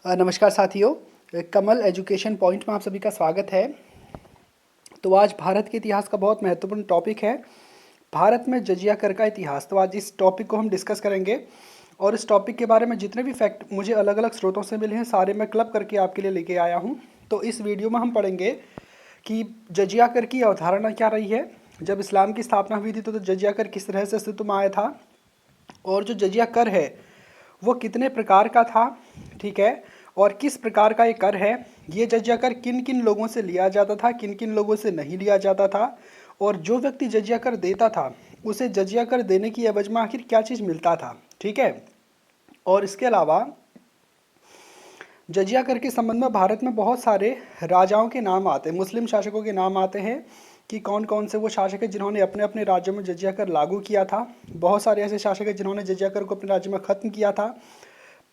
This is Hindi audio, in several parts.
नमस्कार साथियों, कमल एजुकेशन पॉइंट में आप सभी का स्वागत है। तो आज भारत के इतिहास का बहुत महत्वपूर्ण टॉपिक है, भारत में जजिया कर का इतिहास। तो आज इस टॉपिक को हम डिस्कस करेंगे और इस टॉपिक के बारे में जितने भी फैक्ट मुझे अलग अलग स्रोतों से मिले हैं सारे मैं क्लब करके आपके लिए लेके आया हूँ। तो इस वीडियो में हम पढ़ेंगे कि जजिया कर की अवधारणा क्या रही है, जब इस्लाम की स्थापना हुई थी तो जजिया कर किस तरह से अस्तित्व में आया था, और जो जजिया कर है वो कितने प्रकार का था, ठीक है, और किस प्रकार का ये कर है, ये जजिया कर किन किन लोगों से लिया जाता था, किन किन लोगों से नहीं लिया जाता था, और जो व्यक्ति जजिया कर देता था उसे जजिया कर देने की एवज में आखिर क्या चीज़ मिलता था, ठीक है। और इसके अलावा जजिया कर के संबंध में भारत में बहुत सारे राजाओं के नाम आते हैं, मुस्लिम शासकों के नाम आते हैं कि कौन कौन से वो शासक हैं जिन्होंने अपने अपने राज्यों में जजिया कर लागू किया था। बहुत सारे ऐसे शासक हैं जिन्होंने जजिया कर को अपने राज्य में ख़त्म किया था।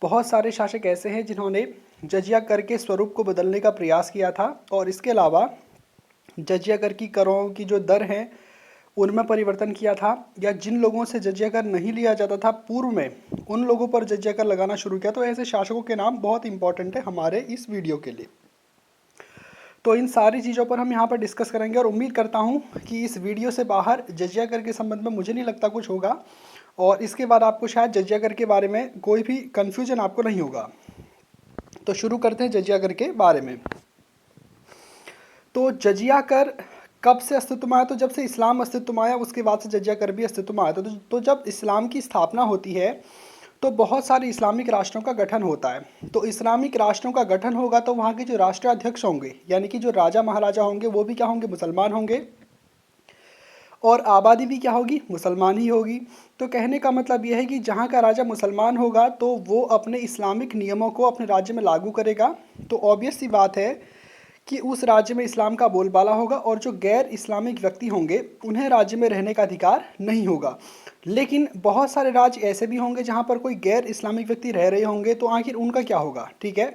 बहुत सारे शासक ऐसे हैं जिन्होंने जजिया कर के स्वरूप को बदलने का प्रयास किया था। और इसके अलावा जजिया कर की करों की जो दर है उनमें परिवर्तन किया था, या जिन लोगों से जजिया कर नहीं लिया जाता था पूर्व में उन लोगों पर जजिया कर लगाना शुरू किया। तो ऐसे शासकों के नाम बहुत इंपॉर्टेंट है हमारे इस वीडियो के लिए। तो इन सारी चीज़ों पर हम यहाँ पर डिस्कस करेंगे और उम्मीद करता हूँ कि इस वीडियो से बाहर जजिया कर के संबंध में मुझे नहीं लगता कुछ होगा, और इसके बाद आपको शायद जजिया कर के बारे में कोई भी कन्फ्यूजन आपको नहीं होगा। तो शुरू करते हैं जजिया कर के बारे में। तो जजिया कर कब से अस्तित्व में आया? तो जब से इस्लाम अस्तित्व में आया उसके बाद से जजिया कर भी अस्तित्व में आया। तो जब इस्लाम की स्थापना होती है तो बहुत सारे इस्लामिक राष्ट्रों का गठन होता है। तो इस्लामिक राष्ट्रों का गठन होगा तो वहाँ के जो राष्ट्राध्यक्ष होंगे यानी कि जो राजा महाराजा होंगे वो भी क्या होंगे? मुसलमान होंगे, और आबादी भी क्या होगी? मुसलमान ही होगी। तो कहने का मतलब यह है कि जहाँ का राजा मुसलमान होगा तो वो अपने इस्लामिक नियमों को अपने राज्य में लागू करेगा। तो ऑब्वियस सी बात है कि उस राज्य में इस्लाम का बोलबाला होगा, और जो गैर इस्लामिक व्यक्ति होंगे उन्हें राज्य में रहने का अधिकार नहीं होगा। लेकिन बहुत सारे राज्य ऐसे भी होंगे जहाँ पर कोई गैर इस्लामिक व्यक्ति रह रहे होंगे, तो आखिर उनका क्या होगा, ठीक है।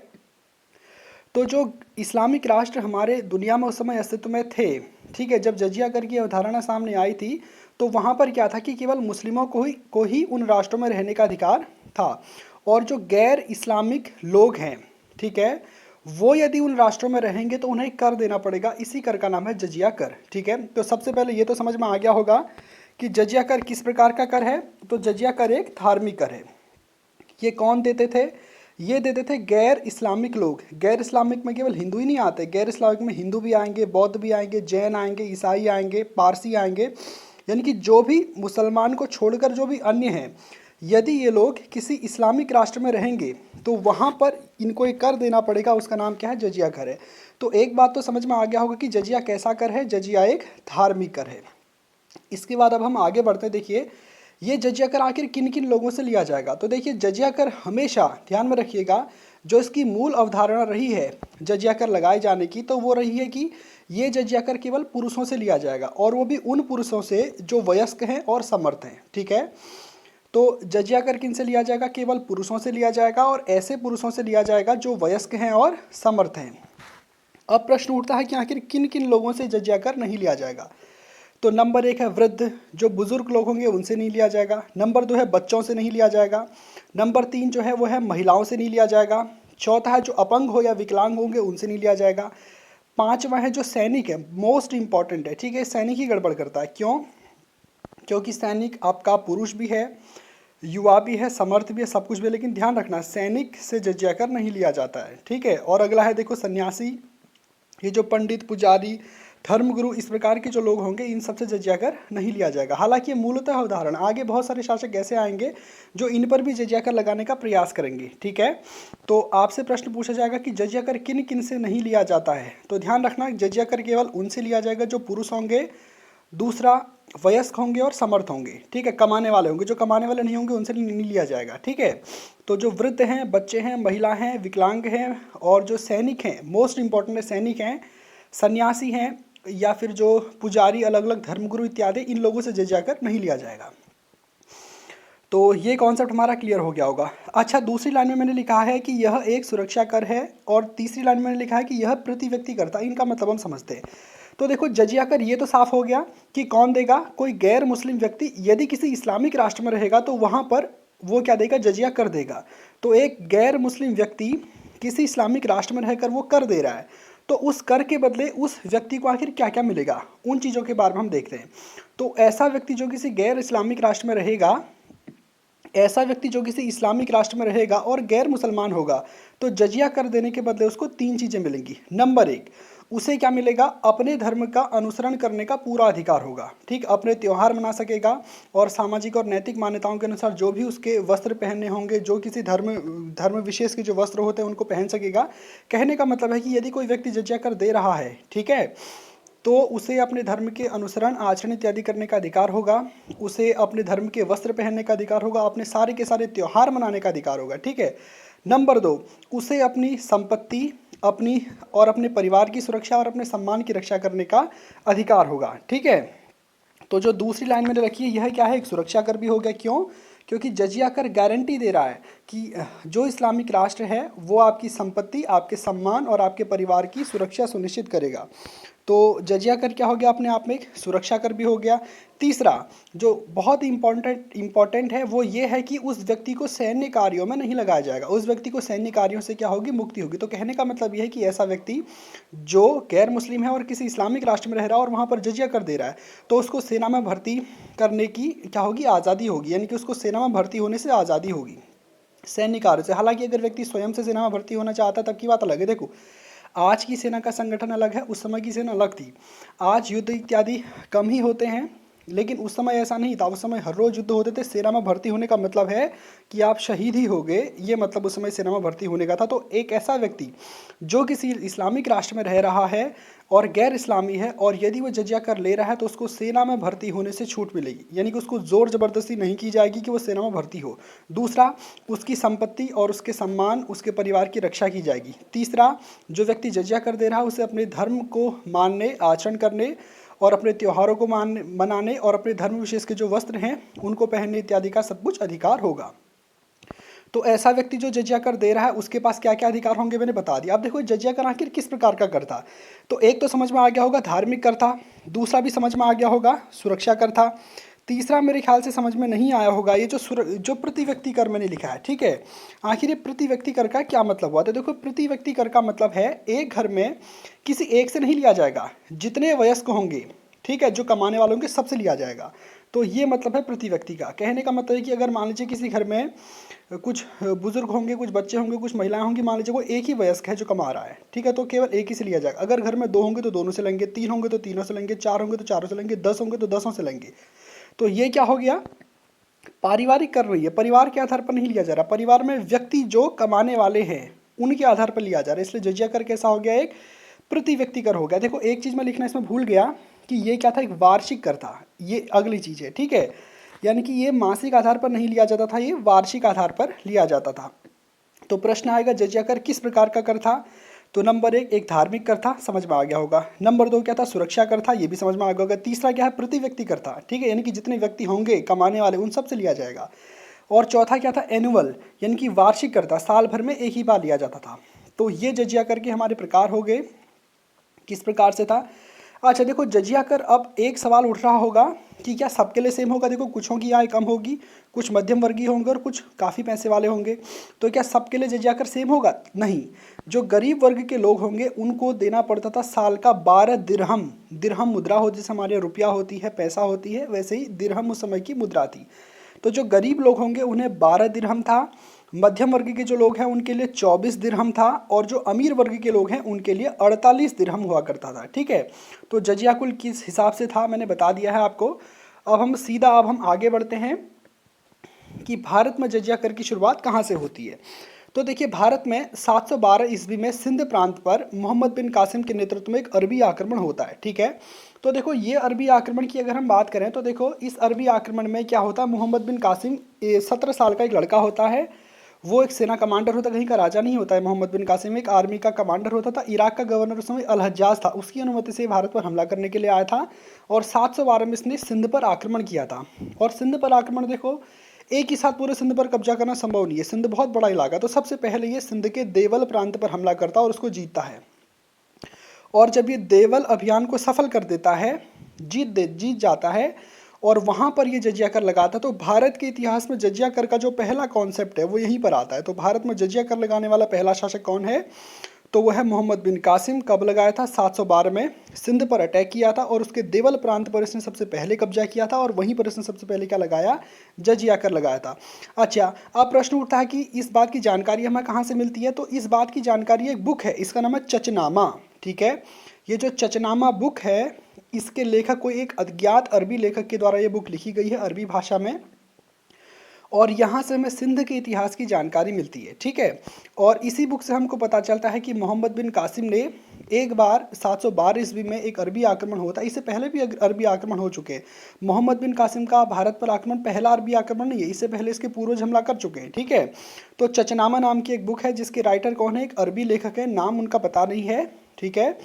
तो जो इस्लामिक राष्ट्र हमारे दुनिया में उस समय अस्तित्व में थे, ठीक है, जब जजिया कर की अवधारणा सामने आई थी तो वहाँ पर क्या था कि केवल मुस्लिमों को ही उन राष्ट्रों में रहने का अधिकार था, और जो गैर इस्लामिक लोग हैं, ठीक है, वो यदि उन राष्ट्रों में रहेंगे तो उन्हें कर देना पड़ेगा। इसी कर का नाम है जजिया कर, ठीक है। तो सबसे पहले ये तो समझ में आ गया होगा कि जजिया कर किस प्रकार का कर है। तो जजिया कर एक धार्मिक कर है। ये कौन देते थे? ये देते थे गैर इस्लामिक लोग। गैर इस्लामिक में केवल हिंदू ही नहीं आते, गैर इस्लामिक में हिंदू भी आएंगे, बौद्ध भी आएंगे, जैन आएंगे, ईसाई आएंगे, पारसी आएंगे, यानी कि जो भी मुसलमान को छोड़कर जो भी अन्य हैं, यदि ये लोग किसी इस्लामिक राष्ट्र में रहेंगे तो वहाँ पर इनको एक कर देना पड़ेगा। उसका नाम क्या है? जजिया कर है। तो एक बात तो समझ में आ गया होगा कि जजिया कैसा कर है। जजिया एक धार्मिक कर है। इसके बाद अब हम आगे बढ़ते हैं। देखिए ये जजिया कर आखिर किन किन लोगों से लिया जाएगा। तो देखिए जजिया कर हमेशा ध्यान में रखिएगा, जो इसकी मूल अवधारणा रही है जजिया कर लगाए जाने की, तो वो रही है कि ये जजिया कर केवल पुरुषों से लिया जाएगा, और वो भी उन पुरुषों से जो वयस्क हैं और समर्थ हैं, ठीक है। तो जजिया कर किन से लिया जाएगा? केवल पुरुषों से लिया जाएगा, और ऐसे पुरुषों से लिया जाएगा जो वयस्क हैं और समर्थ हैं। अब प्रश्न उठता है कि आखिर किन किन लोगों से जजिया कर नहीं लिया जाएगा। तो नंबर 1 है वृद्ध, जो बुजुर्ग लोग होंगे उनसे नहीं लिया जाएगा। नंबर 2 है बच्चों से नहीं लिया जाएगा। नंबर 3 जो है वो है महिलाओं से नहीं लिया जाएगा। चौथा है जो अपंग हो या विकलांग होंगे उनसे नहीं लिया जाएगा। पांचवा है जो सैनिक है, मोस्ट इंपॉर्टेंट है, ठीक है। सैनिक ही गड़बड़ करता है, क्यों? क्योंकि सैनिक आपका पुरुष भी है, युवा भी है, समर्थ भी है, सब कुछ भी है, लेकिन ध्यान रखना सैनिक से जजिया कर नहीं लिया जाता है, ठीक है। और अगला है देखो सन्यासी, ये जो पंडित, पुजारी, धर्मगुरु, इस प्रकार के जो लोग होंगे इन सबसे जजिया कर नहीं लिया जाएगा। हालांकि ये मूलतः उदाहरण, आगे बहुत सारे शासक ऐसे आएंगे जो इन पर भी जजिया कर लगाने का प्रयास करेंगे, ठीक है। तो आपसे प्रश्न पूछा जाएगा कि जजिया कर किन किन से नहीं लिया जाता है। तो ध्यान रखना जजिया कर केवल उनसे लिया जाएगा जो पुरुष होंगे, दूसरा वयस्क होंगे और समर्थ होंगे, ठीक है। कमाने वाले होंगे, जो कमाने वाले नहीं होंगे उनसे नहीं लिया जाएगा, ठीक है। तो जो वृद्ध हैं, बच्चे हैं, महिला हैं, विकलांग हैं, और जो सैनिक हैं, मोस्ट इंपॉर्टेंट है सैनिक हैं, सन्यासी हैं, या फिर जो पुजारी, अलग अलग धर्मगुरु इत्यादि, इन लोगों से जजिया कर नहीं लिया जाएगा। तो ये कॉन्सेप्ट हमारा क्लियर हो गया होगा। अच्छा, दूसरी लाइन में मैंने लिखा है कि यह एक सुरक्षा कर है, और तीसरी लाइन में मैंने लिखा है कि यह प्रति व्यक्ति करता है। इनका मतलब हम समझते हैं। तो देखो जजिया कर ये तो साफ हो गया कि कौन देगा? कोई गैर मुस्लिम व्यक्ति यदि किसी इस्लामिक राष्ट्र में रहेगा तो वहाँ पर वो क्या देगा? जजिया कर देगा। तो एक गैर मुस्लिम व्यक्ति किसी इस्लामिक राष्ट्र में रहकर वो कर दे रहा है, तो उस कर के बदले उस व्यक्ति को आखिर क्या क्या मिलेगा, उन चीज़ों के बारे में हम देखते हैं। तो ऐसा व्यक्ति जो किसी गैर इस्लामिक राष्ट्र में रहेगा, ऐसा व्यक्ति जो किसी इस्लामिक राष्ट्र में रहेगा और गैर मुसलमान होगा, तो जजिया कर देने के बदले उसको 3 चीज़ें मिलेंगी। नंबर 1, उसे क्या मिलेगा, अपने धर्म का अनुसरण करने का पूरा अधिकार होगा। ठीक, अपने त्यौहार मना सकेगा और सामाजिक और नैतिक मान्यताओं के अनुसार जो भी उसके वस्त्र पहनने होंगे, जो किसी धर्म विशेष के जो वस्त्र होते हैं उनको पहन सकेगा। कहने का मतलब है कि यदि कोई व्यक्ति जजिया कर दे रहा है, ठीक है, तो उसे अपने धर्म के अनुसरण, आचरण इत्यादि करने का अधिकार होगा, उसे अपने धर्म के वस्त्र पहनने का अधिकार होगा, अपने सारे के सारे त्यौहार मनाने का अधिकार होगा। ठीक है। नंबर 2, उसे अपनी संपत्ति, अपनी और अपने परिवार की सुरक्षा और अपने सम्मान की रक्षा करने का अधिकार होगा। ठीक है। तो जो दूसरी लाइन मैंने रखी है, यह क्या है, एक सुरक्षा कर भी हो गया। क्यों? क्योंकि जजिया कर गारंटी दे रहा है कि जो इस्लामिक राष्ट्र है वो आपकी संपत्ति, आपके सम्मान और आपके परिवार की सुरक्षा सुनिश्चित करेगा। तो जजिया कर क्या हो गया, अपने आप में एक सुरक्षा कर भी हो गया। तीसरा जो बहुत ही इम्पॉर्टेंट है वो ये है कि उस व्यक्ति को सैन्य कार्यों में नहीं लगाया जाएगा, उस व्यक्ति को सैन्य कार्यों से क्या होगी, मुक्ति होगी। तो कहने का मतलब ये है कि ऐसा व्यक्ति जो गैर मुस्लिम है और किसी इस्लामिक राष्ट्र में रह रहा है और वहाँ पर जजिया कर दे रहा है, तो उसको सेना में भर्ती करने की क्या होगी, आज़ादी होगी, यानी कि उसको सेना में भर्ती होने से आज़ादी होगी सैन्य कार्य से। हालांकि अगर व्यक्ति स्वयं से सेना में भर्ती होना चाहता है तब की बात अलग है। देखो, आज की सेना का संगठन अलग है, उस समय की सेना अलग थी। आज युद्ध इत्यादि कम ही होते हैं, लेकिन उस समय ऐसा नहीं था। उस समय हर रोज युद्ध होते थे। सेना में भर्ती होने का मतलब है कि आप शहीद ही हो गए, ये मतलब उस समय सेना में भर्ती होने का था। तो एक ऐसा व्यक्ति जो किसी इस्लामिक राष्ट्र में रह रहा है और गैर इस्लामी है, और यदि वो जजिया कर ले रहा है तो उसको सेना में भर्ती होने से छूट मिलेगी, यानी कि उसको ज़ोर ज़बरदस्ती नहीं की जाएगी कि वो सेना में भर्ती हो। दूसरा, उसकी संपत्ति और उसके सम्मान, उसके परिवार की रक्षा की जाएगी। तीसरा, जो व्यक्ति जजिया कर दे रहा है उसे अपने धर्म को मानने, आचरण करने और अपने त्योहारों को मनाने और अपने धर्म विशेष के जो वस्त्र हैं उनको पहनने इत्यादि का सब कुछ अधिकार होगा। तो ऐसा व्यक्ति जो जजिया कर दे रहा है उसके पास क्या क्या अधिकार होंगे मैंने बता दिया। अब देखो, जजिया कर आखिर किस प्रकार का कर था। तो एक तो समझ में आ गया होगा, धार्मिक कर था। दूसरा भी समझ में आ गया होगा, सुरक्षा कर था। तीसरा मेरे ख्याल से समझ में नहीं आया होगा, ये जो प्रति व्यक्ति कर मैंने लिखा है। ठीक है, आखिर ये प्रति व्यक्ति कर का क्या मतलब हुआ। तो देखो, प्रति व्यक्ति कर का मतलब है एक घर में किसी एक से नहीं लिया जाएगा, जितने वयस्क होंगे, ठीक है, जो कमाने वाले होंगे सबसे लिया जाएगा। तो ये मतलब है प्रति व्यक्ति का। कहने का मतलब है कि अगर मान लीजिए किसी घर में कुछ बुजुर्ग होंगे, कुछ बच्चे होंगे, कुछ महिलाएं होंगी, मान लीजिए वो एक ही वयस्क है जो कमा रहा है, ठीक है, तो केवल एक ही से लिया जाएगा। अगर घर में 2 होंगे तो दोनों से लेंगे, 3 होंगे तो तीनों से लेंगे, 4 होंगे तो चारों से लेंगे, 10 होंगे तो 10 से लेंगे। तो ये क्या हो गया, पारिवारिक कर रही है, परिवार के आधार पर नहीं लिया जा रहा। परिवार में व्यक्ति जो कमाने वाले हैं उनके आधार पर लिया जा रहा है, इसलिए जजिया कर कैसा हो गया, एक प्रति व्यक्ति कर हो गया। देखो, एक चीज़ मैं लिखना इसमें भूल गया कि ये क्या था, एक वार्षिक कर था। ये अगली चीज़ है, ठीक है, यानी कि ये मासिक आधार पर नहीं लिया जाता था, ये वार्षिक आधार पर लिया जाता था। तो प्रश्न आएगा, जजिया कर किस प्रकार का कर था। तो नंबर 1, एक धार्मिक कर था, समझ में आ गया होगा। नंबर 2 क्या था, सुरक्षा कर था, ये भी समझ में आ गया होगा। तीसरा क्या है, प्रति व्यक्ति कर था, ठीक है, यानी कि जितने व्यक्ति होंगे कमाने वाले उन सब से लिया जाएगा। और चौथा क्या था, एनुअल, यानी कि वार्षिक कर था, साल भर में एक ही बार लिया जाता था। तो ये जजिया कर के हमारे प्रकार हो गए। किस प्रकार से था। अच्छा देखो, जजिया कर, अब एक सवाल उठ रहा होगा कि क्या सबके लिए सेम होगा। देखो, कुछों की आय कम होगी, कुछ मध्यम वर्गीय होंगे और कुछ काफ़ी पैसे वाले होंगे। तो क्या सबके लिए जजिया कर सेम होगा? नहीं। जो गरीब वर्ग के लोग होंगे उनको देना पड़ता था साल का 12 दिरहम। दिरहम मुद्रा हो, जैसे हमारे रुपया होती है, पैसा होती है, वैसे ही दिरहम उस समय की मुद्रा थी। तो जो गरीब लोग होंगे उन्हें 12 दिरहम था, मध्यम वर्ग के जो लोग हैं उनके लिए 24 दिरहम था, और जो अमीर वर्ग के लोग हैं उनके लिए 48 दिरहम हुआ करता था। ठीक है, तो जजिया कुल किस हिसाब से था मैंने बता दिया है आपको। अब हम आगे बढ़ते हैं कि भारत में जजिया कर की शुरुआत कहाँ से होती है। तो देखिए, भारत में 712 ईस्वी में सिंध प्रांत पर मोहम्मद बिन कासिम के नेतृत्व में एक अरबी आक्रमण होता है। ठीक है, तो देखो, ये अरबी आक्रमण की अगर हम बात करें तो देखो, इस अरबी आक्रमण में क्या होता है, मोहम्मद बिन कासिम 17 साल का एक लड़का होता है। वो एक सेना कमांडर होता है, कहीं का राजा नहीं होता है। मोहम्मद बिन कासिम एक आर्मी का कमांडर होता था। इराक का गवर्नर उस समय अल हज्जाज था, उसकी अनुमति से भारत पर हमला करने के लिए आया था। और 712 में इसने सिंध पर आक्रमण किया था। और सिंध पर आक्रमण, देखो, एक ही साथ पूरे सिंध पर कब्जा करना संभव नहीं है, सिंध बहुत बड़ा इलाका। तो सबसे पहले ये सिंध के देवल प्रांत पर हमला करता है और उसको जीतता है। और जब ये देवल अभियान को सफल कर देता है, जीत जाता है, और वहाँ पर ये जजिया कर लगा था। तो भारत के इतिहास में जजिया कर का जो पहला कॉन्सेप्ट है वो यहीं पर आता है। तो भारत में जजिया कर लगाने वाला पहला शासक कौन है? तो वो है मोहम्मद बिन कासिम। कब लगाया था? 712 में सिंध पर अटैक किया था और उसके देवल प्रांत पर इसने सबसे पहले कब्जा किया था और वहीं पर इसने सबसे पहले क्या लगाया? जजिया कर लगाया था। अच्छा, अब प्रश्न उठता है कि इस बात की जानकारी हमें कहाँ से मिलती है? तो इस बात की जानकारी एक बुक है, इसका नाम है चचनामा। ठीक है, ये जो चचनामा बुक है इसके लेखक कोई एक अज्ञात अरबी लेखक के द्वारा ये बुक लिखी गई है अरबी भाषा में, और यहाँ से हमें सिंध के इतिहास की जानकारी मिलती है। ठीक है, और इसी बुक से हमको पता चलता है कि मोहम्मद बिन कासिम ने एक बार 712 ईस्वी में एक अरबी आक्रमण होता है। इससे पहले भी अरबी आक्रमण हो चुके हैं। मोहम्मद बिन कासिम का भारत पर आक्रमण पहला अरबी आक्रमण नहीं है, इससे पहले इसके पूर्वज हमला कर चुके हैं। ठीक है, तो चचनामा नाम की एक बुक है जिसके राइटर कौन है? एक अरबी लेखक है, नाम उनका पता नहीं है। ठीक है,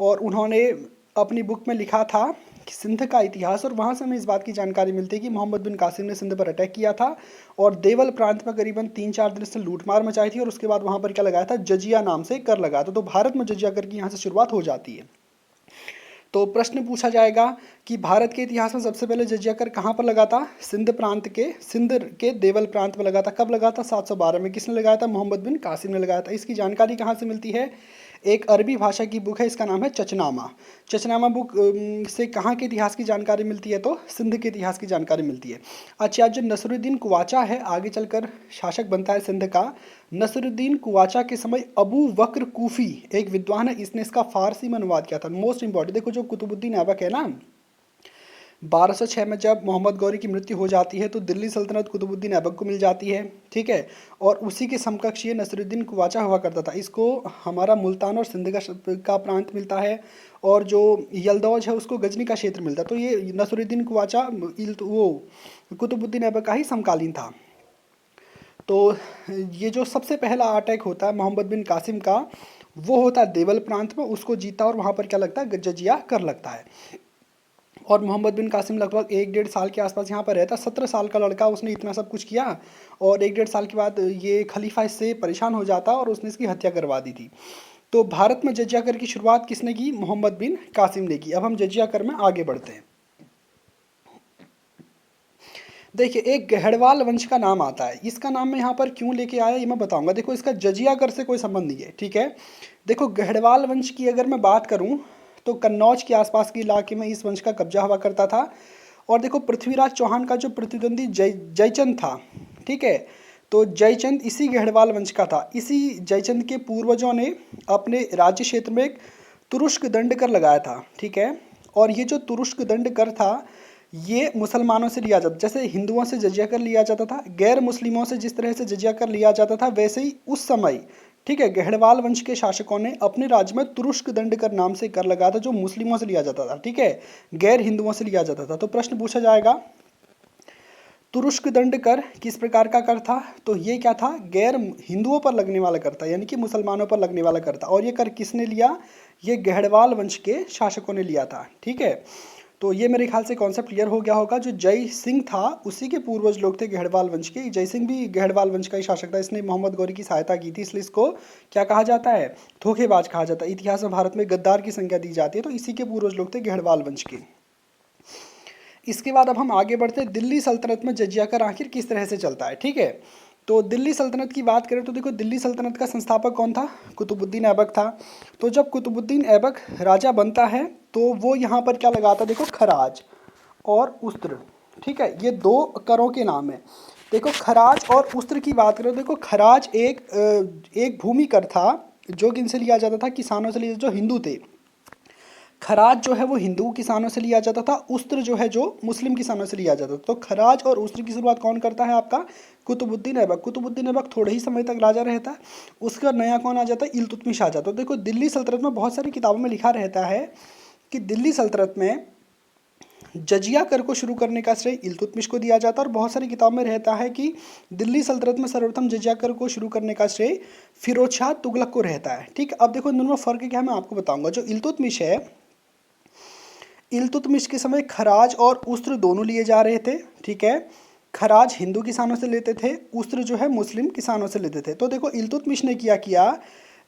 और उन्होंने अपनी बुक में लिखा था सिंध का इतिहास, और वहाँ से हमें इस बात की जानकारी मिलती है कि मोहम्मद बिन कासिम ने सिंध पर अटैक किया था और देवल प्रांत में करीबन 3-4 दिन से लूटमार मचाई थी और उसके बाद वहाँ पर क्या लगाया था? जजिया नाम से कर लगाया था। तो भारत में जजिया कर की यहाँ से शुरुआत हो जाती है। तो प्रश्न पूछा जाएगा कि भारत के इतिहास में सबसे पहले जजिया कर कहाँ पर लगा था? सिंध के देवल प्रांत में लगा था। कब लगा था? 712 में। किसने लगाया था? मोहम्मद बिन कासिम ने लगाया था। इसकी जानकारी कहाँ से मिलती है? एक अरबी भाषा की बुक है, इसका नाम है चचनामा। चचनामा बुक से कहाँ के इतिहास की जानकारी मिलती है? तो सिंध के इतिहास की जानकारी मिलती है। अच्छा, जो नसरुद्दीन कुवाचा है आगे चलकर शासक बनता है सिंध का। नसरुद्दीन कुवाचा के समय अबू बकर कूफी एक विद्वान है, इसने इसका फारसी में अनुवाद किया था। मोस्ट इंपॉर्टेंट, देखो जो कुतुबुद्दीन ऐबक है ना, 1206 में जब मोहम्मद गौरी की मृत्यु हो जाती है तो दिल्ली सल्तनत कुतुबुद्दीन ऐबक को मिल जाती है। ठीक है, और उसी के समकक्ष ये नसरुद्दीन कुवाचा हुआ करता था। इसको हमारा मुल्तान और सिंध का प्रांत मिलता है, और जो यलदौज है उसको गजनी का क्षेत्र मिलता है। तो ये नसरुद्दीन कुवाचा वो कुतुबुद्दीन ऐबक का ही समकालीन था। तो ये जो सबसे पहला अटैक होता है मोहम्मद बिन कासिम का, वो होता है देवल प्रांत में, उसको जीता और वहाँ पर क्या लगता है? जजिया कर लगता है। और मोहम्मद बिन कासिम लगभग 1-1.5 साल के आसपास यहाँ पर रहता। 17 साल का लड़का, उसने इतना सब कुछ किया और 1-1.5 साल के बाद ये खलीफा इससे परेशान हो जाता और उसने इसकी हत्या करवा दी थी। तो भारत में जजिया कर की शुरुआत किसने की? मोहम्मद बिन कासिम ने की। अब हम जजिया कर में आगे बढ़ते हैं। देखिए, एक गहड़वाल वंश का नाम आता है। इसका नाम मैं यहाँ पर क्यों लेके आया ये मैं बताऊंगा। देखो, इसका जजिया कर से कोई संबंध नहीं है। ठीक है, देखो गहड़वाल वंश की अगर मैं बात करूँ तो कन्नौज के आसपास के इलाके में इस वंश का कब्जा हुआ करता था। और देखो, पृथ्वीराज चौहान का जो प्रतिद्वंदी जयचंद था, ठीक है, तो जयचंद इसी गहड़वाल वंश का था। इसी जयचंद के पूर्वजों ने अपने राज्य क्षेत्र में एक तुरुष्क दंड कर लगाया था। ठीक है, और ये जो तुरुष्क दंड कर था ये मुसलमानों से लिया जाता, जैसे हिंदुओं से जजिया कर लिया जाता था, गैर मुस्लिमों से जिस तरह से जजिया कर लिया जाता था, वैसे ही उस समय, ठीक है, गहड़वाल वंश के शासकों ने अपने राज्य में तुरुष्क दंड कर नाम से कर लगाया था, जो मुस्लिमों से लिया जाता था। ठीक है, गैर हिंदुओं से लिया जाता था। तो प्रश्न पूछा जाएगा तुरुष्क दंड कर किस प्रकार का कर था? तो ये क्या था? गैर हिंदुओं पर लगने वाला कर था, यानी कि मुसलमानों पर लगने वाला कर था। और ये कर किसने लिया? ये गहड़वाल वंश के शासकों ने लिया था। ठीक है, तो ये मेरे ख्याल से कॉन्सेप्ट क्लियर हो गया होगा। जो जय सिंह था उसी के पूर्वज लोग थे गहड़वाल वंश के। जय सिंह भी गहड़वाल वंश का ही शासक था। इसने मोहम्मद गौरी की सहायता की थी, इसलिए इसको क्या कहा जाता है? धोखेबाज कहा जाता है। इतिहास में भारत में गद्दार की संज्ञा दी जाती है। तो इसी के पूर्वज लोग थे गहड़वाल वंश के। इसके बाद अब हम आगे बढ़ते हैं, दिल्ली सल्तनत में जजिया कर आखिर किस तरह से चलता है। ठीक है, तो दिल्ली सल्तनत की बात करें तो देखो, दिल्ली सल्तनत का संस्थापक कौन था? कुतुबुद्दीन ऐबक था। तो जब कुतुबुद्दीन ऐबक राजा बनता है तो वो यहाँ पर क्या लगाता? देखो, खराज और उस्त्र। ठीक है, ये दो करों के नाम है। देखो, खराज और उस्त्र की बात करें, देखो खराज एक भूमि कर था जो किनसे लिया जाता था? किसानों से लिया, जो हिंदू थे। खराज जो है वो हिंदू किसानों से लिया जाता था, उस्त्र जो है जो मुस्लिम किसानों से लिया जाता था। तो खराज और उस्त्र की शुरुआत कौन करता है? आपका कुतुबुद्दीन ऐबक। कुतुबुद्दीन ऐबक थोड़े ही समय तक राजा रहता है, उसका नया कौन आ जाता है? इल्तुतमिश आ जाता है। तो देखो, दिल्ली सल्तनत में बहुत सारी किताबों में लिखा रहता है कि दिल्ली सल्तनत में जजिया कर को शुरू करने का श्रेय इल्तुतमिश को दिया जाता है। और बहुत सारी किताबों में रहता है कि दिल्ली सल्तनत में सर्वप्रथम जजिया कर को शुरू करने का श्रेय फिरोज शाह तुगलक को रहता है। ठीक, अब देखो इन दोनों में फ़र्क क्या है मैं आपको बताऊंगा। जो इल्तुतमिश है, इल्तुतमिश के समय खराज और उस्त्र दोनों लिए जा रहे थे। ठीक है, खराज हिंदू किसानों से लेते थे, उस्त्र जो है मुस्लिम किसानों से लेते थे। तो देखो, इल्तुतमिश ने किया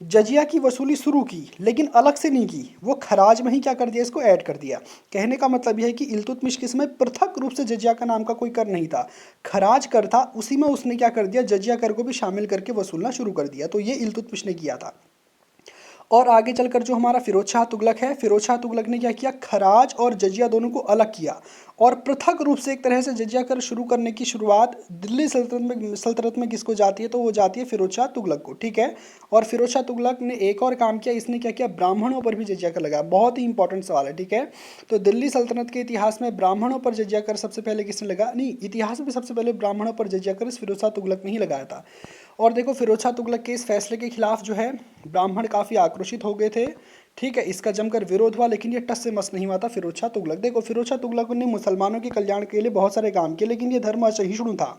जजिया की वसूली शुरू की लेकिन अलग से नहीं की, वो खराज में ही क्या कर दिया, इसको ऐड कर दिया। कहने का मतलब यह है कि इल्तुतमिश के समय पृथक रूप से जजिया का नाम का कोई कर नहीं था, खराज कर था, उसी में उसने क्या कर दिया, जजिया कर को भी शामिल करके वसूलना शुरू कर दिया। तो ये इल्तुतमिश ने किया था। और आगे चलकर जो हमारा फिरोज शाह तुगलक है, फिरोज शाह तुगलक ने क्या किया, खराज और जजिया दोनों को अलग किया और पृथक रूप से एक तरह से जजिया कर शुरू करने की शुरुआत दिल्ली सल्तनत में किसको जाती है, तो वो जाती है फिरोज शाह तुगलक को। ठीक है। और फिरोज शाह तुगलक ने एक और काम किया, इसने क्या किया, ब्राह्मणों पर भी जजिया कर लगाया। बहुत ही इंपॉर्टेंट सवाल है। ठीक है। तो दिल्ली सल्तनत के इतिहास में ब्राह्मणों पर जजिया कर सबसे पहले किसने लगा, नहीं, इतिहास में सबसे पहले ब्राह्मणों पर जजिया कर फिरोज शाह तुगलक ने ही लगाया था। और देखो फिरोज शाह तुगलक के इस फैसले के खिलाफ जो है ब्राह्मण काफ़ी आक्रोशित हो गए थे। ठीक है। इसका जमकर विरोध हुआ लेकिन ये टस से मस नहीं हुआ था फिरोज शाह तुगलक। देखो फिरोज शाह तुगलक ने मुसलमानों के कल्याण के लिए बहुत सारे काम किए लेकिन ये धर्म असहिष्णु था।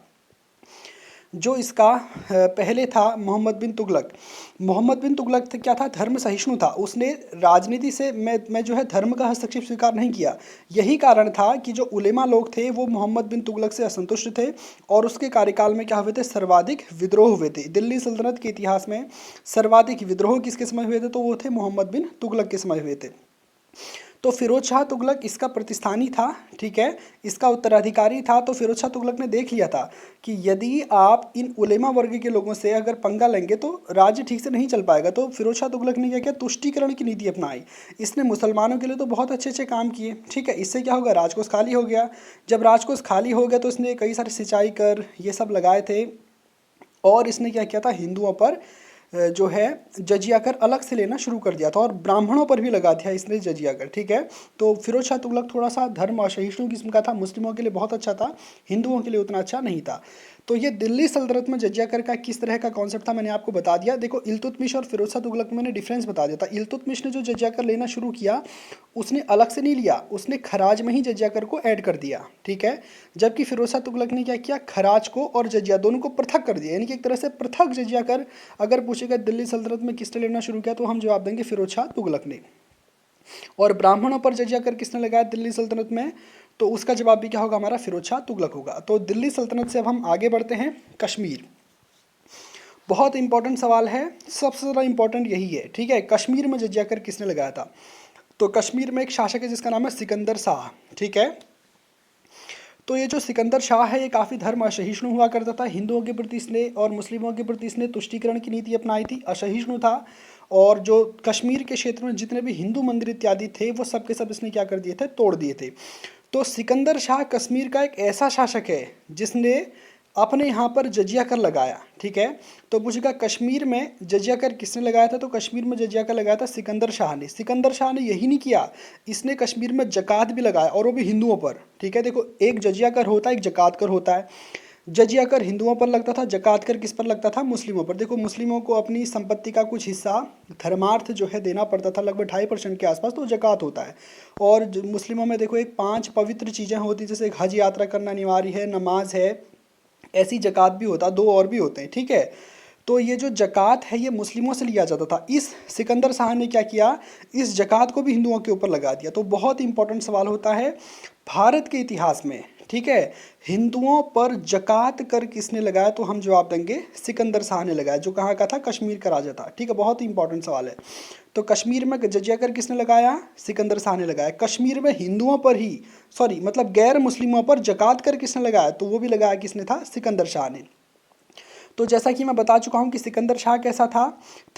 जो इसका पहले था मोहम्मद बिन तुगलक। मोहम्मद बिन तुगलक क्या था, धर्म सहिष्णु था। उसने राजनीति से मैं जो है धर्म का हस्तक्षेप स्वीकार नहीं किया। यही कारण था कि जो उलेमा लोग थे वो मोहम्मद बिन तुगलक से असंतुष्ट थे और उसके कार्यकाल में क्या हुए थे, सर्वाधिक विद्रोह हुए थे। दिल्ली सल्तनत के इतिहास में सर्वाधिक विद्रोह किसके समय हुए थे, तो वो थे मोहम्मद बिन तुगलक के समय हुए थे। तो फिरोज शाह तुगलक इसका प्रतिस्थानी था। ठीक है। इसका उत्तराधिकारी था। तो फिरोज शाह तुगलक ने देख लिया था कि यदि आप इन उलेमा वर्ग के लोगों से अगर पंगा लेंगे तो राज्य ठीक से नहीं चल पाएगा। तो फिरोज शाह तुगलक ने क्या किया, तुष्टीकरण की नीति अपनाई। इसने मुसलमानों के लिए तो बहुत अच्छे अच्छे काम किए। ठीक है। इससे क्या होगा, राजकोष खाली हो गया। जब राजकोष खाली हो गया तो इसने कई सारे सिंचाई कर ये सब लगाए थे और इसने क्या किया था, हिंदुओं पर जो है जजिया कर अलग से लेना शुरू कर दिया था और ब्राह्मणों पर भी लगा दिया इसने जजिया कर। ठीक है। तो फिरोज शाह तुगलक थोड़ा सा धर्म असहिष्णु किस्म का था, मुस्लिमों के लिए बहुत अच्छा था, हिंदुओं के लिए उतना अच्छा नहीं था। तो ये दिल्ली सल्तनत में जजिया कर का किस तरह का कॉन्सेप्ट था मैंने आपको बता दिया। देखो इल्तुतमिश और फिरोज शाह तुगलक में मैंने डिफरेंस बता दिया था। इल्तुतमिश ने जो जजिया कर लेना शुरू किया उसने अलग से नहीं लिया, उसने खराज में ही जजिया कर को ऐड कर दिया। ठीक है। जबकि फिरोज शाह तुगलक ने क्या किया, खराज को और जजिया दोनों को पृथक कर दिया, यानी कि एक तरह से पृथक जजिया कर। अगर पूछेगा दिल्ली सल्तनत में किसने लेना शुरू किया तो हम जवाब देंगे फिरोज शाह तुगलक ने। और ब्राह्मणों पर जजिया कर किसने लगाया दिल्ली सल्तनत में, तो उसका जवाब भी क्या होगा, हमारा फिरोज शाह तुगलक होगा। तो दिल्ली सल्तनत से अब हम आगे बढ़ते हैं, कश्मीर। बहुत इंपॉर्टेंट सवाल है, सबसे ज़्यादा इंपॉर्टेंट यही है। ठीक है। कश्मीर में जजिया कर किसने लगाया था, तो कश्मीर में एक शासक है जिसका नाम है सिकंदर शाह। ठीक है। तो ये जो सिकंदर शाह है ये काफ़ी धर्म असहिष्णु हुआ करता था। हिंदुओं के प्रति इसने और मुस्लिमों के प्रति इसने तुष्टीकरण की नीति अपनाई थी, असहिष्णु था। और जो कश्मीर के क्षेत्र में जितने भी हिंदू मंदिर इत्यादि थे वो सब के सब इसने क्या कर दिए थे, तोड़ दिए थे। तो सिकंदर शाह कश्मीर का एक ऐसा शासक है जिसने अपने यहाँ पर जजिया कर लगाया। ठीक है। तो पूछेगा कश्मीर में जजिया कर किसने लगाया था, तो कश्मीर में जजिया कर लगाया था सिकंदर शाह ने। सिकंदर शाह ने यही नहीं किया, इसने कश्मीर में जकात भी लगाया और वो भी हिंदुओं पर। ठीक है। देखो एक जजिया कर होता है, एक जकात कर होता है। जजिया कर हिंदुओं पर लगता था, जकात कर किस पर लगता था, मुस्लिमों पर। देखो मुस्लिमों को अपनी संपत्ति का कुछ हिस्सा धर्मार्थ जो है देना पड़ता था, लगभग 2.5% के आसपास, तो जकात होता है। और मुस्लिमों में देखो एक 5 पवित्र चीज़ें होती, जैसे एक हज यात्रा करना अनिवार्य है, नमाज है, ऐसी जकात भी होता, 2 और भी होते हैं। ठीक है। तो ये जो जकात है ये मुस्लिमों से लिया जाता था। इस सिकंदर शाह ने क्या किया, इस जकात को भी हिंदुओं के ऊपर लगा दिया। तो बहुत इंपॉर्टेंट सवाल होता है भारत के इतिहास में। ठीक है। हिंदुओं पर जकात कर किसने लगाया, तो हम जवाब देंगे सिकंदर शाह ने लगाया, जो कहाँ का था, कश्मीर का राजा था। ठीक है। बहुत ही इंपॉर्टेंट सवाल है। तो कश्मीर में जजिया कर किसने लगाया, सिकंदर शाह ने लगाया। कश्मीर में हिंदुओं पर ही, सॉरी मतलब गैर मुस्लिमों पर जकात कर किसने लगाया, तो वो भी लगाया किसने था, सिकंदर शाह ने। तो जैसा कि मैं बता चुका हूं कि सिकंदर शाह कैसा था,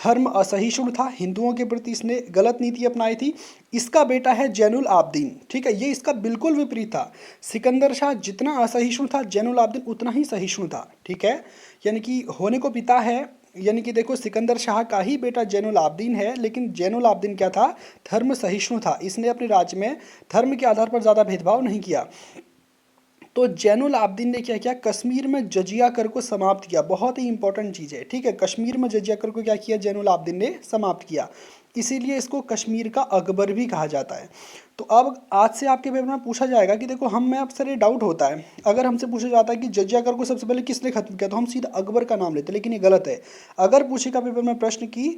धर्म असहिष्णु था, हिंदुओं के प्रति इसने गलत नीति अपनाई थी। इसका बेटा है जैनुल आबदीन। ठीक है। ये इसका बिल्कुल विपरीत था। सिकंदर शाह जितना असहिष्णु था, जैनुल आबदीन उतना ही सहिष्णु था। ठीक है। यानी कि होने को पिता है, यानी कि देखो सिकंदर शाह का ही बेटा जैनुल आबदीन है, लेकिन जैनुल आबदीन क्या था, धर्म सहिष्णु था। इसने अपने राज्य में धर्म के आधार पर ज़्यादा भेदभाव नहीं किया। तो जैनुल आबदीन ने क्या किया, कश्मीर में जजिया कर को समाप्त किया। बहुत ही इंपॉर्टेंट चीज़ है। ठीक है। कश्मीर में जजिया कर को क्या किया, जैनुल आबदीन ने समाप्त किया। इसीलिए इसको कश्मीर का अकबर भी कहा जाता है। तो अब आज से आपके पेपर में पूछा जाएगा कि देखो हम में अक्सर ये डाउट होता है, अगर हमसे पूछा जाता है कि जजिया कर को सबसे पहले किसने खत्म किया, तो हम सीधा अकबर का नाम लेते हैं, लेकिन ये गलत है। अगर पूछेगा पेपर में प्रश्न कि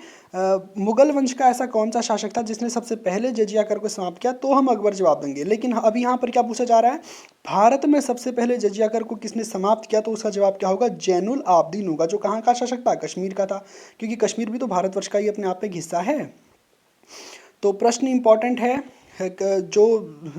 मुगल वंश का ऐसा कौन सा शासक था जिसने सबसे पहले जजिया कर को समाप्त किया, तो हम अकबर जवाब देंगे। लेकिन अभी यहाँ पर क्या पूछा जा रहा है, भारत में सबसे पहले जजिया कर को किसने समाप्त किया, तो उसका जवाब क्या होगा, जैनुल आबदीन होगा, जो कहाँ का शासक था, कश्मीर का था, क्योंकि कश्मीर भी तो भारतवर्ष का ही अपने आप में एक हिस्सा है। तो प्रश्न इंपॉर्टेंट है, जो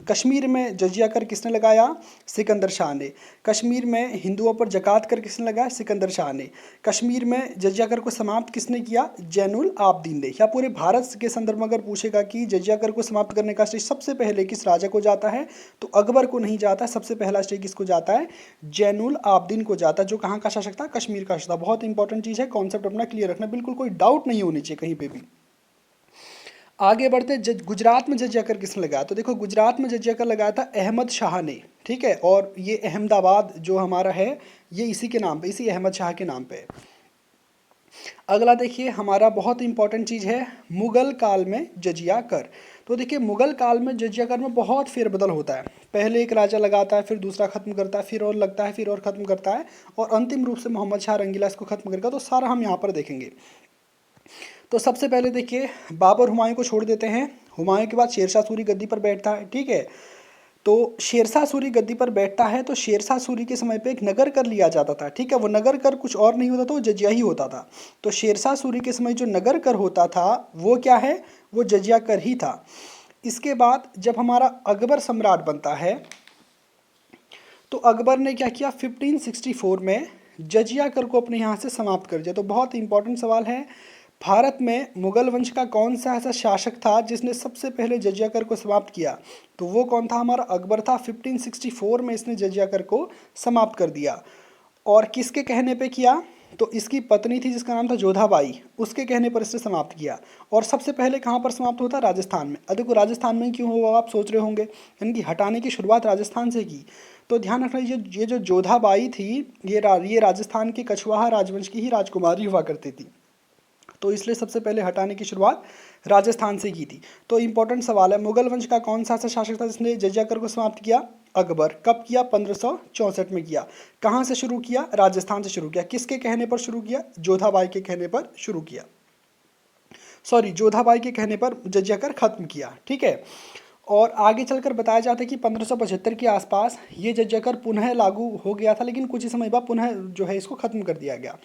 कश्मीर में जजिया कर किसने लगाया, सिकंदर शाह ने। कश्मीर में हिंदुओं पर जकात कर किसने लगाया, सिकंदर शाह ने। कश्मीर में जजिया कर को समाप्त किसने किया, जैनुल आबदीन ने। या पूरे भारत के संदर्भ में अगर पूछेगा कि जजिया कर को समाप्त करने का श्रेय सबसे पहले किस राजा को जाता है, तो अकबर को नहीं जाता, सबसे पहला श्रेय किसको जाता है, जैनुल आबदीन को जाता है, जो कहाँ का शासक था, कश्मीर का शासक था। बहुत इंपॉर्टेंट चीज़ है, कॉन्सेप्ट अपना क्लियर रखना, बिल्कुल कोई डाउट नहीं होनी चाहिए कहीं पर भी। आगे बढ़ते, गुजरात में जजिया कर किसने लगाया, तो देखो गुजरात में जजिया कर लगाया था अहमद शाह ने, ठीक है। और ये अहमदाबाद जो हमारा है ये इसी के नाम पे, इसी अहमद शाह के नाम पे। अगला देखिए, हमारा बहुत इंपॉर्टेंट चीज़ है मुगल काल में जजिया कर। तो देखिए मुगल काल में जजिया कर में बहुत फेरबदल होता है, पहले एक राजा लगाता है, फिर दूसरा खत्म करता है, फिर और लगता है, फिर और खत्म करता है, और अंतिम रूप से मोहम्मद शाह रंगीला इसको खत्म करेगा। तो सारा हम यहाँ पर देखेंगे। तो सबसे पहले देखिए, बाबर हुमायूं को छोड़ देते हैं, हुमायूं के बाद शेरशाह सूरी गद्दी पर बैठता है, ठीक है। तो शेरशाह सूरी गद्दी पर बैठता है, तो शेरशाह सूरी के समय पे एक नगर कर लिया जाता था, ठीक है। वो नगर कर कुछ और नहीं होता था, वो जजिया ही होता था। तो शेरशाह सूरी के समय जो नगर कर होता था वो क्या है, वो जजिया कर ही था। इसके बाद जब हमारा अकबर सम्राट बनता है, तो अकबर ने क्या किया, 1564 में जजिया कर को अपने यहाँ से समाप्त कर दिया। तो बहुत इंपॉर्टेंट सवाल है, भारत में मुगल वंश का कौन सा ऐसा शासक था जिसने सबसे पहले जजिया कर को समाप्त किया, तो वो कौन था, हमारा अकबर था। 1564 में इसने जजिया कर को समाप्त कर दिया। और किसके कहने पे किया, तो इसकी पत्नी थी जिसका नाम था जोधाबाई, उसके कहने पर इसने समाप्त किया। और सबसे पहले कहाँ पर समाप्त होता है, राजस्थान में। अब देखो राजस्थान में क्यों हुआ, आप सोच रहे होंगे, इनकी हटाने की शुरुआत राजस्थान से की। तो ध्यान रखना, ये जो जोधाबाई थी, ये राजस्थान के कछवाहा राजवंश की ही राजकुमारी हुआ करती थी। तो इसलिए सबसे पहले हटाने की शुरुआत राजस्थान से की थी। तो इंपॉर्टेंट सवाल है, मुगल वंश का कौन सा ऐसा शासक था जिसने जजिया कर को समाप्त किया, अकबर। कब किया, 1564 में किया। कहाँ से शुरू किया, राजस्थान से शुरू किया। किसके कहने पर शुरू किया, जोधाबाई के कहने पर शुरू किया, सॉरी जोधाबाई के कहने पर जजिया कर खत्म किया, ठीक है। और आगे चलकर बताया जाता है कि 1575 के आसपास ये जजिया कर पुनः लागू हो गया था, लेकिन कुछ ही समय बाद पुनः जो है इसको खत्म कर दिया गया।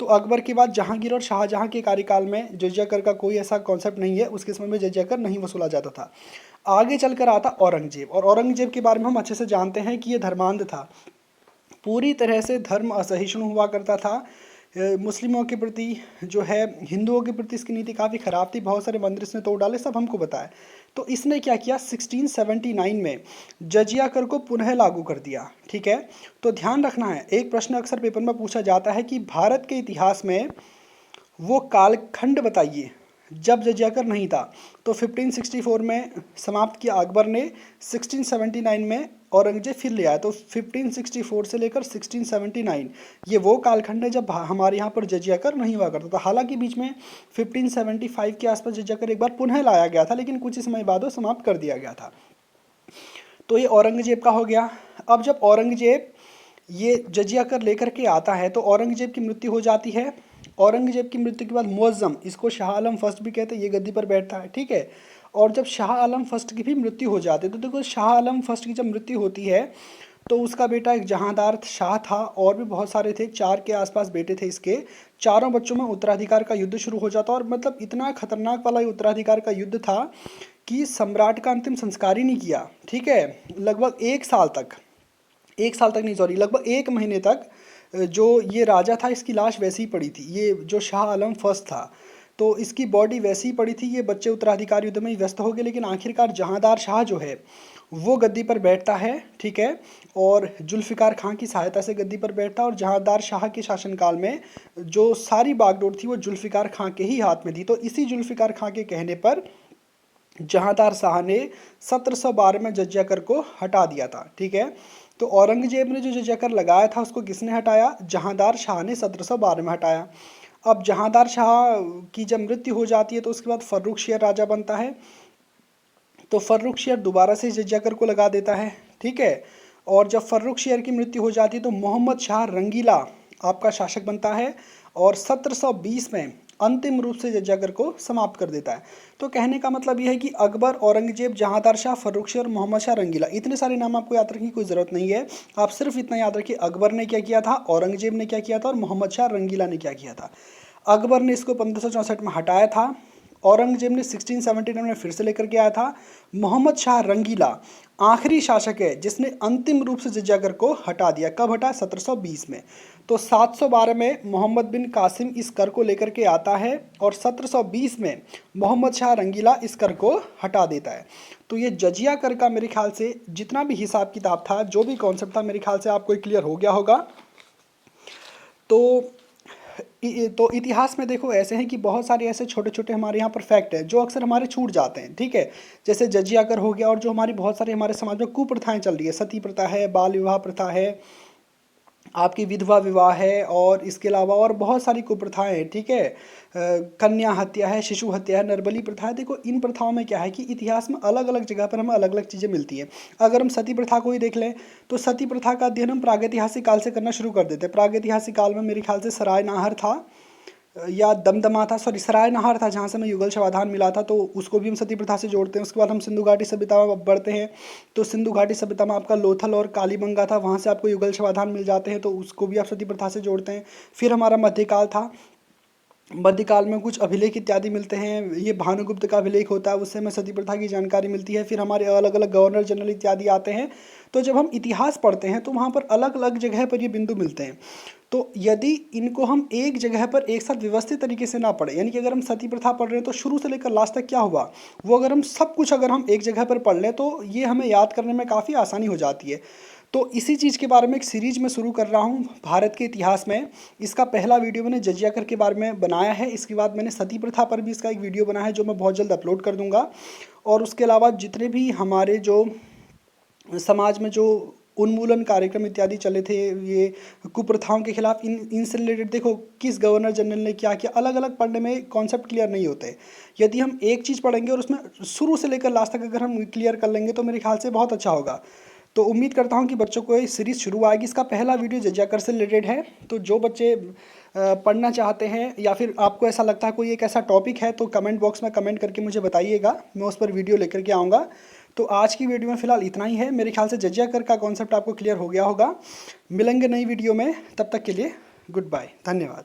तो अकबर के बाद जहांगीर और शाहजहां के कार्यकाल में जजिया कर का कोई ऐसा कॉन्सेप्ट नहीं है, उसके समय में जजिया कर नहीं वसूला जाता था। आगे चलकर आता औरंगजेब, और औरंगजेब के बारे में हम अच्छे से जानते हैं कि ये धर्मांध था, पूरी तरह से धर्म असहिष्णु हुआ करता था। मुस्लिमों के प्रति जो है, हिंदुओं के प्रति इसकी नीति काफ़ी ख़राब थी, बहुत सारे मंदिर इसने तोड़ डाले, सब हमको बताया। तो इसने क्या किया, 1679 में जजिया कर को पुनः लागू कर दिया, ठीक है। तो ध्यान रखना है, एक प्रश्न अक्सर पेपर में पूछा जाता है कि भारत के इतिहास में वो कालखंड बताइए जब जजिया कर नहीं था। तो 1564 में समाप्त किया अकबर ने, 1679 में औरंगजेब फिर ले आया। तो 1564 से लेकर 1679 ये वो कालखंड है जब हमारे यहाँ पर जजिया कर नहीं हुआ करता था। हालांकि बीच में 1575 के आसपास जजिया कर एक बार पुनः लाया गया था, लेकिन कुछ ही समय बाद वो समाप्त कर दिया गया था। तो ये औरंगजेब का हो गया। अब जब औरंगजेब ये जजिया कर लेकर के आता है, तो औरंगजेब की मृत्यु हो जाती है। औरंगजेब की मृत्यु के बाद मुअज्जम, इसको शाह आलम फर्स्ट भी कहते हैं, ये गद्दी पर बैठता है, ठीक है। और जब शाह आलम फर्स्ट की भी मृत्यु हो जाती है, तो देखो शाह आलम फर्स्ट की जब मृत्यु होती है, तो उसका बेटा एक जहांदार शाह था, और भी बहुत सारे थे, 4 के आसपास बेटे थे इसके। चारों बच्चों में उत्तराधिकार का युद्ध शुरू हो जाता, और मतलब इतना खतरनाक वाला ये उत्तराधिकार का युद्ध था कि सम्राट का अंतिम संस्कार ही नहीं किया, ठीक है। लगभग 1 साल तक, 1 साल तक नहीं, सॉरी, लगभग 1 महीने तक जो ये राजा था इसकी लाश वैसी ही पड़ी थी। ये जो शाह आलम फर्स्ट था, तो इसकी बॉडी वैसी ही पड़ी थी। ये बच्चे उत्तराधिकार युद्ध में ही व्यस्त हो गए, लेकिन आखिरकार जहांदार शाह जो है वो गद्दी पर बैठता है, ठीक है। और जुल्फ़िकार खां की सहायता से गद्दी पर बैठता है, और जहांदार शाह के शासनकाल में जो सारी बागडोर थी वो जुल्फ़िकार खां के ही हाथ में थी। तो इसी जुल्फ़िकार खां के कहने पर जहांदार शाह ने 1712 में जजिया कर को हटा दिया था, ठीक है। तो औरंगजेब ने जो जजिया कर लगाया था उसको किसने हटाया, जहांदार शाह ने 1712 में हटाया। अब जहांदार शाह की जब मृत्यु हो जाती है तो उसके बाद फर्रुखशियर राजा बनता है। तो फर्रुखशियर दोबारा से जजिया कर को लगा देता है, ठीक है। और जब फर्रुखशियर की मृत्यु हो जाती है तो मोहम्मद शाह रंगीला आपका शासक बनता है और 1720 में अंतिम रूप से जजिया कर को समाप्त कर देता है। तो कहने का मतलब यह है कि अकबर, औरंगजेब, जहांदार शाह, फर्रुखशियर और मोहम्मद शाह रंगीला, इतने सारे नाम आपको याद रखने की कोई ज़रूरत नहीं है। आप सिर्फ इतना याद रखिए अकबर ने क्या किया था, औरंगजेब ने क्या किया था और मोहम्मद शाह रंगीला ने क्या किया था। अकबर ने इसको 1564 में हटाया था, औरंगजेब ने 1679 में फिर से लेकर के आया था, मोहम्मद शाह रंगीला आखिरी शासक है जिसने अंतिम रूप से जजिया कर को हटा दिया। कब हटा? 1720 में। तो 712 में मोहम्मद बिन कासिम इस कर को लेकर के आता है और 1720 में मोहम्मद शाह रंगीला इस कर को हटा देता है। तो ये जजिया कर का मेरे ख्याल से जितना भी हिसाब किताब था, जो भी कॉन्सेप्ट था, मेरे ख्याल से आपको क्लियर हो गया होगा। तो इतिहास में देखो ऐसे हैं कि बहुत सारे ऐसे छोटे छोटे हमारे यहाँ पर फैक्ट है जो अक्सर हमारे छूट जाते हैं, ठीक है। जैसे जजिया कर हो गया, और जो हमारी बहुत सारी हमारे समाज में कुप्रथाएं चल रही है, सती प्रथा है, बाल विवाह प्रथा है, आपकी विधवा विवाह है, और इसके अलावा और बहुत सारी कुप्रथाएं हैं, ठीक है। कन्या हत्या है, शिशु हत्या है, नरबली प्रथा है। देखो इन प्रथाओं में क्या है कि इतिहास में अलग अलग जगह पर हमें अलग अलग चीज़ें मिलती हैं। अगर हम सती प्रथा को ही देख लें तो सती प्रथा का अध्ययन हम प्रागैतिहासिक काल से करना शुरू कर देते हैं। प्रागैतिहासिक काल में मेरे ख्याल से सराय नाहर था या दमदमा था, सॉरी सराय नहार था, जहाँ से हमें युगल शवाधान मिला था, तो उसको भी हम सती प्रथा से जोड़ते हैं। उसके बाद हम सिंधु घाटी सभ्यता में बढ़ते हैं, तो सिंधु घाटी सभ्यता में आपका लोथल और कालीबंगा था, वहाँ से आपको युगल शवाधान मिल जाते हैं, तो उसको भी आप सती प्रथा से जोड़ते हैं। फिर हमारा मध्यकाल था, मध्यकाल में कुछ अभिलेख इत्यादि मिलते हैं, ये भानुगुप्त का अभिलेख होता है, उससे हमें सती प्रथा की जानकारी मिलती है। फिर हमारे अलग अलग गवर्नर जनरल इत्यादि आते हैं। तो जब हम इतिहास पढ़ते हैं तो वहाँ पर अलग अलग जगह पर ये बिंदु मिलते हैं। तो यदि इनको हम एक जगह पर एक साथ व्यवस्थित तरीके से ना पढ़ें, यानी कि अगर हम सती प्रथा पढ़ रहे हैं तो शुरू से लेकर लास्ट तक क्या हुआ, वो अगर हम सब कुछ अगर हम एक जगह पर पढ़ लें तो ये हमें याद करने में काफ़ी आसानी हो जाती है। तो इसी चीज़ के बारे में एक सीरीज में शुरू कर रहा हूँ भारत के इतिहास में। इसका पहला वीडियो मैंने जजिया कर के बारे में बनाया है, इसके बाद मैंने सती प्रथा पर भी इसका एक वीडियो बनाया है जो मैं बहुत जल्द अपलोड कर दूंगा। और उसके अलावा जितने भी हमारे जो समाज में जो उन्मूलन कार्यक्रम इत्यादि चले थे, ये कुप्रथाओं के खिलाफ, इनसे रिलेटेड देखो किस गवर्नर जनरल ने क्या किया, अलग अलग पढ़ने में कॉन्सेप्ट क्लियर नहीं होते। यदि हम एक चीज़ पढ़ेंगे और उसमें शुरू से लेकर लास्ट तक अगर हम क्लियर कर लेंगे तो मेरे ख्याल से बहुत अच्छा होगा। तो उम्मीद करता हूँ कि बच्चों को ये सीरीज़ शुरू आएगी। इसका पहला वीडियो जजिया कर से रिलेटेड है, तो जो बच्चे पढ़ना चाहते हैं या फिर आपको ऐसा लगता है कोई एक ऐसा टॉपिक है तो कमेंट बॉक्स में कमेंट करके मुझे बताइएगा, मैं उस पर वीडियो लेकर के आऊँगा। तो आज की वीडियो में फ़िलहाल इतना ही है। मेरे ख्याल से जजिया कर का कॉन्सेप्ट आपको क्लियर हो गया होगा। मिलेंगे नई वीडियो में, तब तक के लिए गुड बाय, धन्यवाद।